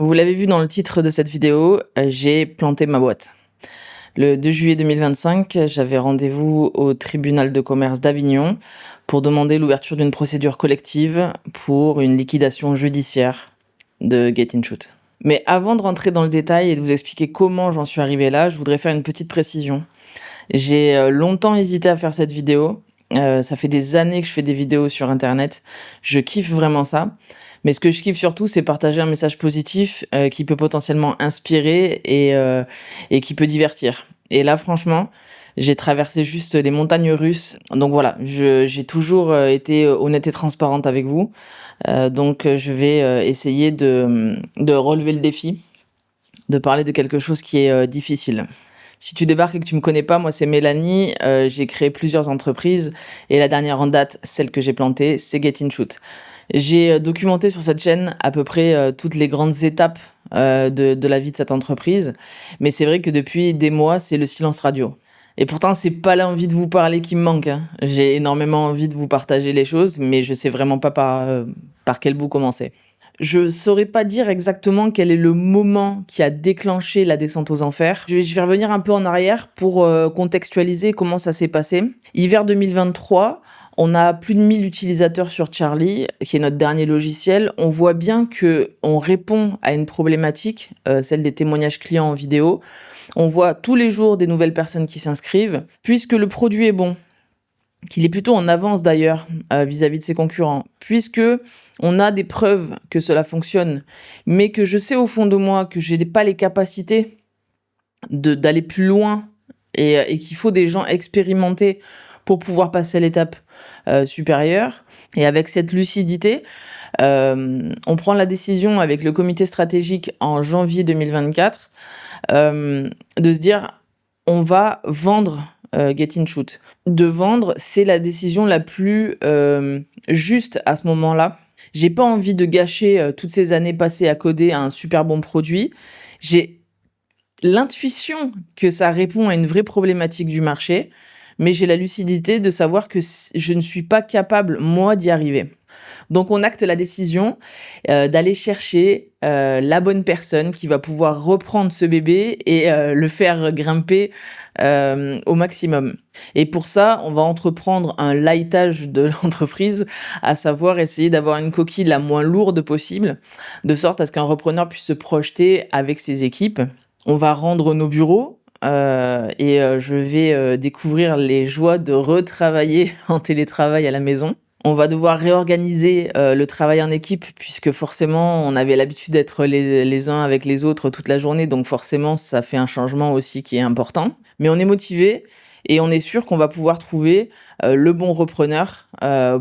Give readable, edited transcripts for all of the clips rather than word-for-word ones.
Vous l'avez vu dans le titre de cette vidéo, j'ai planté ma boîte. Le 2 juillet 2025, j'avais rendez-vous au tribunal de commerce d'Avignon pour demander l'ouverture d'une procédure collective pour une liquidation judiciaire de Get-in-Shoot. Mais avant de rentrer dans le détail et de vous expliquer comment j'en suis arrivé là, je voudrais faire une petite précision. J'ai longtemps hésité à faire cette vidéo. Ça fait des années que je fais des vidéos sur internet. Je kiffe vraiment ça. Mais ce que je kiffe surtout, c'est partager un message positif qui peut potentiellement inspirer et qui peut divertir. Et là, franchement, j'ai traversé juste les montagnes russes. Donc voilà, j'ai toujours été honnête et transparente avec vous. Donc je vais essayer de relever le défi, de parler de quelque chose qui est difficile. Si tu débarques et que tu me connais pas, moi c'est Mélanie, j'ai créé plusieurs entreprises et la dernière en date, celle que j'ai plantée, c'est Get-in-Shoot. J'ai documenté sur cette chaîne à peu près toutes les grandes étapes de la vie de cette entreprise, mais c'est vrai que depuis des mois, c'est le silence radio. Et pourtant, c'est pas l'envie de vous parler qui me manque, hein. J'ai énormément envie de vous partager les choses, mais je sais vraiment pas par quel bout commencer. Je saurais pas dire exactement quel est le moment qui a déclenché la descente aux enfers. Je vais revenir un peu en arrière pour contextualiser comment ça s'est passé. Hiver 2023, on a plus de 1000 utilisateurs sur Charlie, qui est notre dernier logiciel. On voit bien que on répond à une problématique, celle des témoignages clients en vidéo. On voit tous les jours des nouvelles personnes qui s'inscrivent. Puisque le produit est bon, qu'il est plutôt en avance d'ailleurs vis-à-vis de ses concurrents, puisque on a des preuves que cela fonctionne, mais que je sais au fond de moi que je n'ai pas les capacités d'aller plus loin et qu'il faut des gens expérimentés pour pouvoir passer à l'étape supérieure. Et avec cette lucidité, on prend la décision avec le comité stratégique en janvier 2024 de se dire on va vendre Get-in-Shoot. De vendre, c'est la décision la plus juste à ce moment-là. J'ai pas envie de gâcher toutes ces années passées à coder un super bon produit. J'ai l'intuition que ça répond à une vraie problématique du marché, mais j'ai la lucidité de savoir que je ne suis pas capable, moi, d'y arriver. Donc on acte la décision d'aller chercher la bonne personne qui va pouvoir reprendre ce bébé et le faire grimper au maximum. Et pour ça, on va entreprendre un lightage de l'entreprise, à savoir essayer d'avoir une coquille la moins lourde possible, de sorte à ce qu'un repreneur puisse se projeter avec ses équipes. On va rendre nos bureaux, je vais découvrir les joies de retravailler en télétravail à la maison. On va devoir réorganiser le travail en équipe puisque forcément on avait l'habitude d'être les uns avec les autres toute la journée, donc forcément ça fait un changement aussi qui est important. Mais on est motivé et on est sûr qu'on va pouvoir trouver le bon repreneur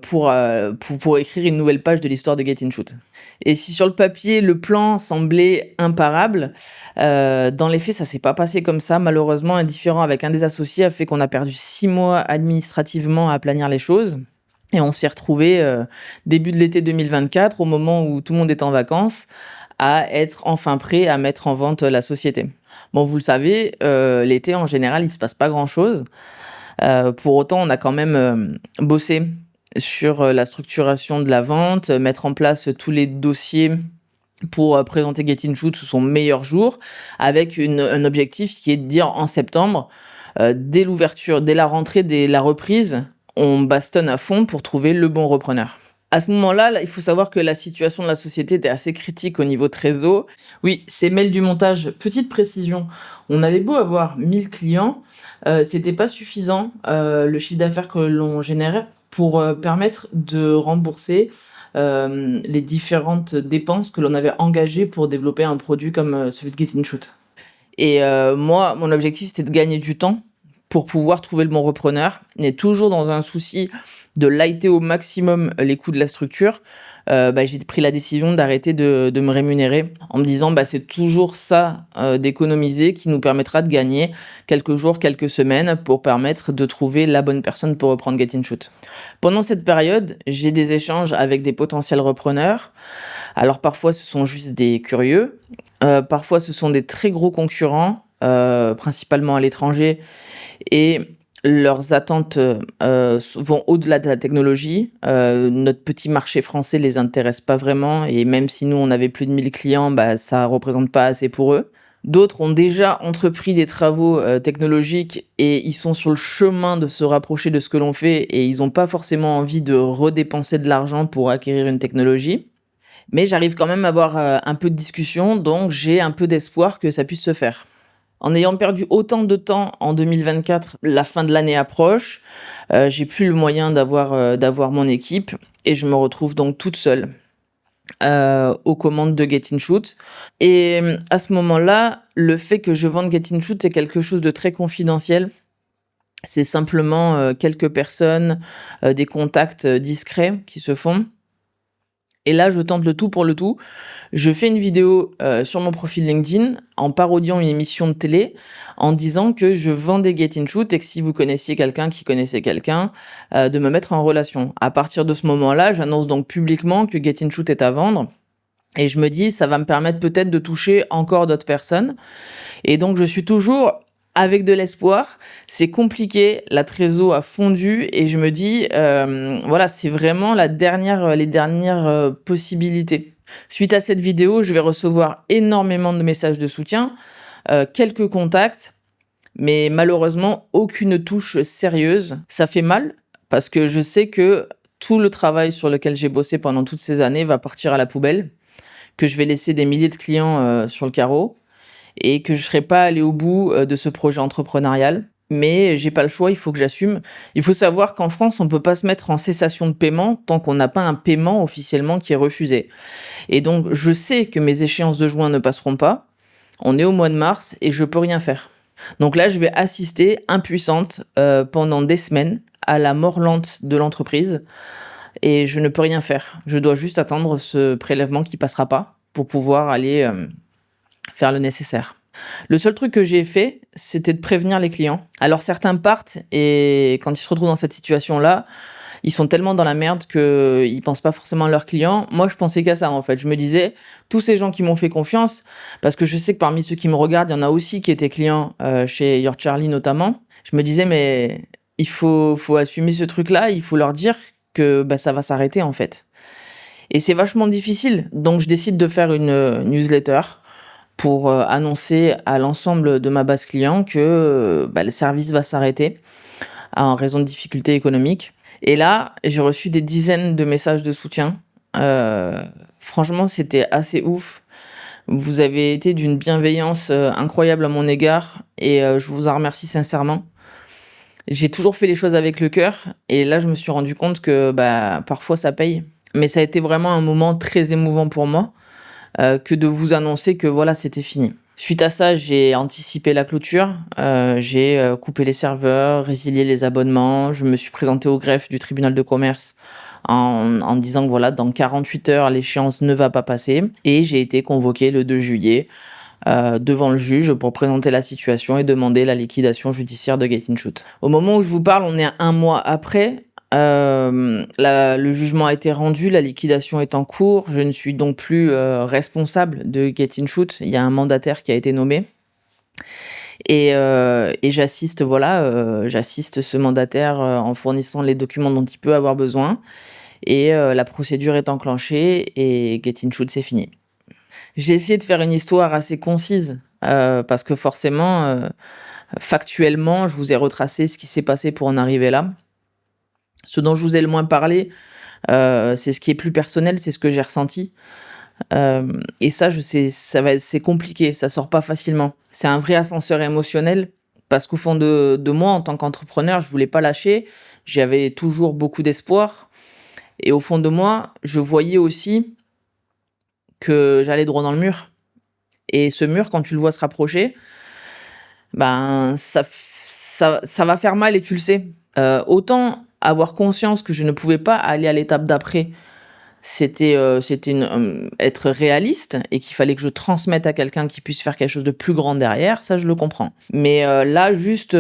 pour écrire une nouvelle page de l'histoire de Get-in-Shoot. Et si sur le papier le plan semblait imparable, dans les faits ça s'est pas passé comme ça. Malheureusement, un différend avec un des associés a fait qu'on a perdu 6 mois administrativement à planir les choses. Et on s'est retrouvé début de l'été 2024, au moment où tout le monde est en vacances, à être enfin prêt à mettre en vente la société. Bon, vous le savez, l'été, en général, il se passe pas grand-chose. Pour autant, on a quand même bossé sur la structuration de la vente, mettre en place tous les dossiers pour présenter Get-in-Shoot sous son meilleur jour, avec un objectif qui est de dire en septembre, dès l'ouverture, dès la rentrée, dès la reprise, on bastonne à fond pour trouver le bon repreneur. À ce moment-là, il faut savoir que la situation de la société était assez critique au niveau trésor. Oui, c'est mail du montage. Petite précision, on avait beau avoir 1000 clients, c'était pas suffisant le chiffre d'affaires que l'on générait pour permettre de rembourser les différentes dépenses que l'on avait engagées pour développer un produit comme celui de Get-in-Shoot. Et moi, mon objectif, c'était de gagner du temps pour pouvoir trouver le bon repreneur, et toujours dans un souci de lighter au maximum les coûts de la structure, j'ai pris la décision d'arrêter de me rémunérer en me disant c'est toujours ça d'économiser qui nous permettra de gagner quelques jours, quelques semaines pour permettre de trouver la bonne personne pour reprendre Get-in-Shoot. Pendant cette période, j'ai des échanges avec des potentiels repreneurs. Alors parfois ce sont juste des curieux, parfois ce sont des très gros concurrents, principalement à l'étranger, et leurs attentes vont au-delà de la technologie. Notre petit marché français les intéresse pas vraiment et même si nous, on avait plus de 1000 clients, bah, ça représente pas assez pour eux. D'autres ont déjà entrepris des travaux technologiques et ils sont sur le chemin de se rapprocher de ce que l'on fait et ils n'ont pas forcément envie de redépenser de l'argent pour acquérir une technologie. Mais j'arrive quand même à avoir un peu de discussion, donc j'ai un peu d'espoir que ça puisse se faire. En ayant perdu autant de temps en 2024, la fin de l'année approche, j'ai plus le moyen d'avoir mon équipe et je me retrouve donc toute seule aux commandes de Get-in-Shoot. Et à ce moment-là, le fait que je vende Get-in-Shoot est quelque chose de très confidentiel. C'est simplement quelques personnes, des contacts discrets qui se font. Et là, je tente le tout pour le tout. Je fais une vidéo sur mon profil LinkedIn en parodiant une émission de télé en disant que je vendais Get-in-Shoot et que si vous connaissiez quelqu'un qui connaissait quelqu'un, de me mettre en relation. À partir de ce moment-là, j'annonce donc publiquement que Get-in-Shoot est à vendre et je me dis ça va me permettre peut-être de toucher encore d'autres personnes. Et donc je suis toujours avec de l'espoir. C'est compliqué, la trésor a fondu et je me dis, voilà, c'est vraiment les dernières possibilités. Suite à cette vidéo, je vais recevoir énormément de messages de soutien, quelques contacts, mais malheureusement, aucune touche sérieuse. Ça fait mal parce que je sais que tout le travail sur lequel j'ai bossé pendant toutes ces années va partir à la poubelle, que je vais laisser des milliers de clients sur le carreau et que je serai pas allé au bout de ce projet entrepreneurial. Mais j'ai pas le choix, il faut que j'assume. Il faut savoir qu'en France, on peut pas se mettre en cessation de paiement tant qu'on n'a pas un paiement officiellement qui est refusé. Et donc, je sais que mes échéances de juin ne passeront pas. On est au mois de mars et je peux rien faire. Donc là, je vais assister impuissante pendant des semaines à la mort lente de l'entreprise et je ne peux rien faire. Je dois juste attendre ce prélèvement qui passera pas pour pouvoir aller faire le nécessaire. Le seul truc que j'ai fait, c'était de prévenir les clients. Alors certains partent et quand ils se retrouvent dans cette situation-là, ils sont tellement dans la merde qu'ils pensent pas forcément à leurs clients. Moi, je pensais qu'à ça en fait. Je me disais, tous ces gens qui m'ont fait confiance, parce que je sais que parmi ceux qui me regardent, il y en a aussi qui étaient clients chez Your Charlie notamment. Je me disais, mais il faut assumer ce truc-là, il faut leur dire que bah, ça va s'arrêter en fait. Et c'est vachement difficile. Donc je décide de faire une newsletter pour annoncer à l'ensemble de ma base client que le service va s'arrêter en raison de difficultés économiques. Et là, j'ai reçu des dizaines de messages de soutien. Franchement, c'était assez ouf. Vous avez été d'une bienveillance incroyable à mon égard et je vous en remercie sincèrement. J'ai toujours fait les choses avec le cœur et là, je me suis rendu compte que parfois ça paye. Mais ça a été vraiment un moment très émouvant pour moi. Que de vous annoncer que voilà, c'était fini. Suite à ça, j'ai anticipé la clôture, j'ai coupé les serveurs, résilié les abonnements, je me suis présenté au greffe du tribunal de commerce en disant que voilà, dans 48 heures, l'échéance ne va pas passer. Et j'ai été convoqué le 2 juillet devant le juge pour présenter la situation et demander la liquidation judiciaire de Get-in-Shoot. Au moment où je vous parle, on est à 1 mois après. Le jugement a été rendu, la liquidation est en cours. Je ne suis donc plus responsable de Get-in-Shoot. Il y a un mandataire qui a été nommé. Et j'assiste ce mandataire en fournissant les documents dont il peut avoir besoin. Et la procédure est enclenchée et Get-in-Shoot, c'est fini. J'ai essayé de faire une histoire assez concise parce que forcément, factuellement, je vous ai retracé ce qui s'est passé pour en arriver là. Ce dont je vous ai le moins parlé, c'est ce qui est plus personnel, c'est ce que j'ai ressenti. Et ça, c'est compliqué, ça sort pas facilement. C'est un vrai ascenseur émotionnel parce qu'au fond de moi, en tant qu'entrepreneur, je voulais pas lâcher. J'avais toujours beaucoup d'espoir. Et au fond de moi, je voyais aussi que j'allais droit dans le mur. Et ce mur, quand tu le vois se rapprocher, ça va faire mal et tu le sais. Autant avoir conscience que je ne pouvais pas aller à l'étape d'après, c'était être réaliste et qu'il fallait que je transmette à quelqu'un qui puisse faire quelque chose de plus grand derrière, ça je le comprends. Mais là, juste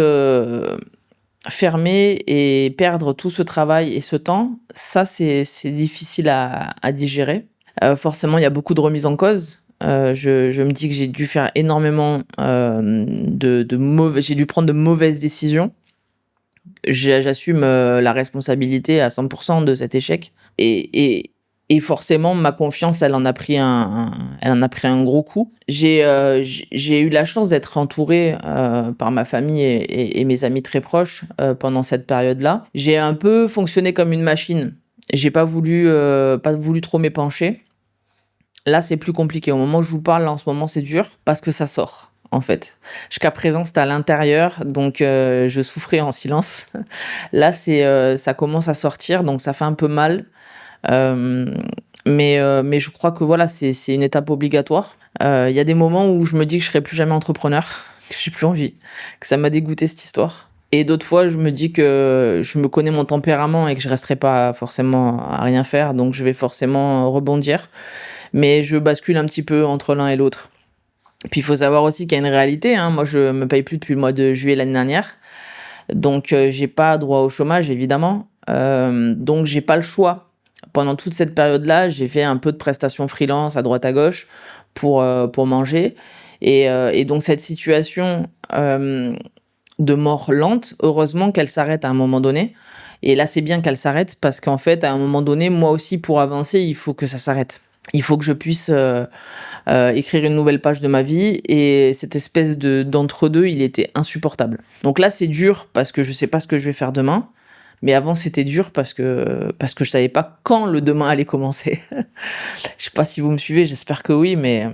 fermer et perdre tout ce travail et ce temps, ça c'est difficile à digérer. Forcément, il y a beaucoup de remises en cause. Je me dis que j'ai dû faire énormément j'ai dû prendre de mauvaises décisions. j'assume la responsabilité à 100% de cet échec. Et forcément, ma confiance, elle en a pris un gros coup. J'ai eu la chance d'être entouré par ma famille et mes amis très proches pendant cette période-là. J'ai un peu fonctionné comme une machine. J'ai pas voulu trop m'épancher. Là, c'est plus compliqué. Au moment où je vous parle, là, en ce moment, c'est dur parce que ça sort, en fait. Jusqu'à présent, c'était à l'intérieur, donc je souffrais en silence. Là, ça commence à sortir, donc ça fait un peu mal. Euh, mais je crois que voilà, c'est une étape obligatoire. Il y a des moments où je me dis que je serai plus jamais entrepreneur, que j'ai plus envie, que ça m'a dégoûté cette histoire. Et d'autres fois, je me dis que je me connais mon tempérament et que je resterai pas forcément à rien faire, donc je vais forcément rebondir. Mais je bascule un petit peu entre l'un et l'autre. Puis il faut savoir aussi qu'il y a une réalité, hein. Moi, je me paye plus depuis le mois de juillet l'année dernière. Donc, j'ai pas droit au chômage, évidemment. Donc, j'ai pas le choix. Pendant toute cette période-là, j'ai fait un peu de prestations freelance à droite à gauche pour manger. Et donc, cette situation de mort lente, heureusement qu'elle s'arrête à un moment donné. Et là, c'est bien qu'elle s'arrête parce qu'en fait, à un moment donné, moi aussi, pour avancer, il faut que ça s'arrête. Il faut que je puisse écrire une nouvelle page de ma vie, et cette espèce d'entre-deux, il était insupportable. Donc là, c'est dur parce que je sais pas ce que je vais faire demain, mais avant, c'était dur parce que je savais pas quand le demain allait commencer. Je sais pas si vous me suivez, j'espère que oui, mais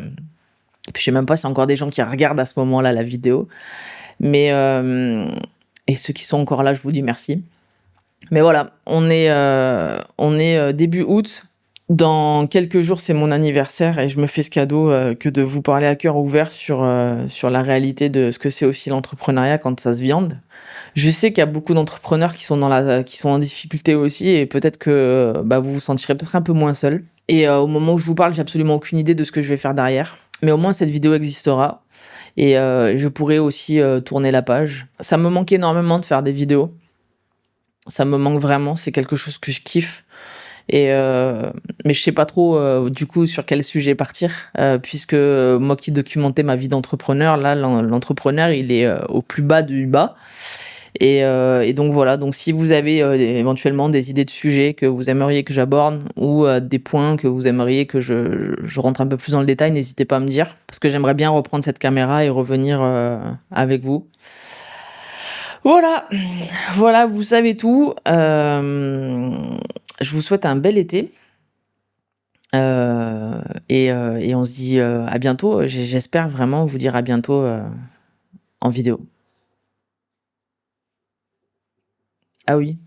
puis je sais même pas s'il y a encore des gens qui regardent à ce moment-là la vidéo. Mais et ceux qui sont encore là, je vous dis merci. Mais voilà, on est début août. Dans quelques jours, c'est mon anniversaire et je me fais ce cadeau que de vous parler à cœur ouvert sur la réalité de ce que c'est aussi l'entrepreneuriat quand ça se viande. Je sais qu'il y a beaucoup d'entrepreneurs qui sont qui sont en difficulté aussi, et peut-être que vous vous sentirez peut-être un peu moins seul. Et au moment où je vous parle, j'ai absolument aucune idée de ce que je vais faire derrière. Mais au moins, cette vidéo existera et je pourrai aussi tourner la page. Ça me manque énormément de faire des vidéos. Ça me manque vraiment, c'est quelque chose que je kiffe. Mais je sais pas trop du coup sur quel sujet partir, puisque moi qui documentais ma vie d'entrepreneur, là l'entrepreneur il est au plus bas du bas. Et donc voilà, donc si vous avez éventuellement des idées de sujets que vous aimeriez que j'aborde, ou des points que vous aimeriez que je rentre un peu plus dans le détail, n'hésitez pas à me dire, parce que j'aimerais bien reprendre cette caméra et revenir avec vous. Voilà, voilà, vous savez tout. Je vous souhaite un bel été. Et on se dit à bientôt. J'espère vraiment vous dire à bientôt en vidéo. Ah oui.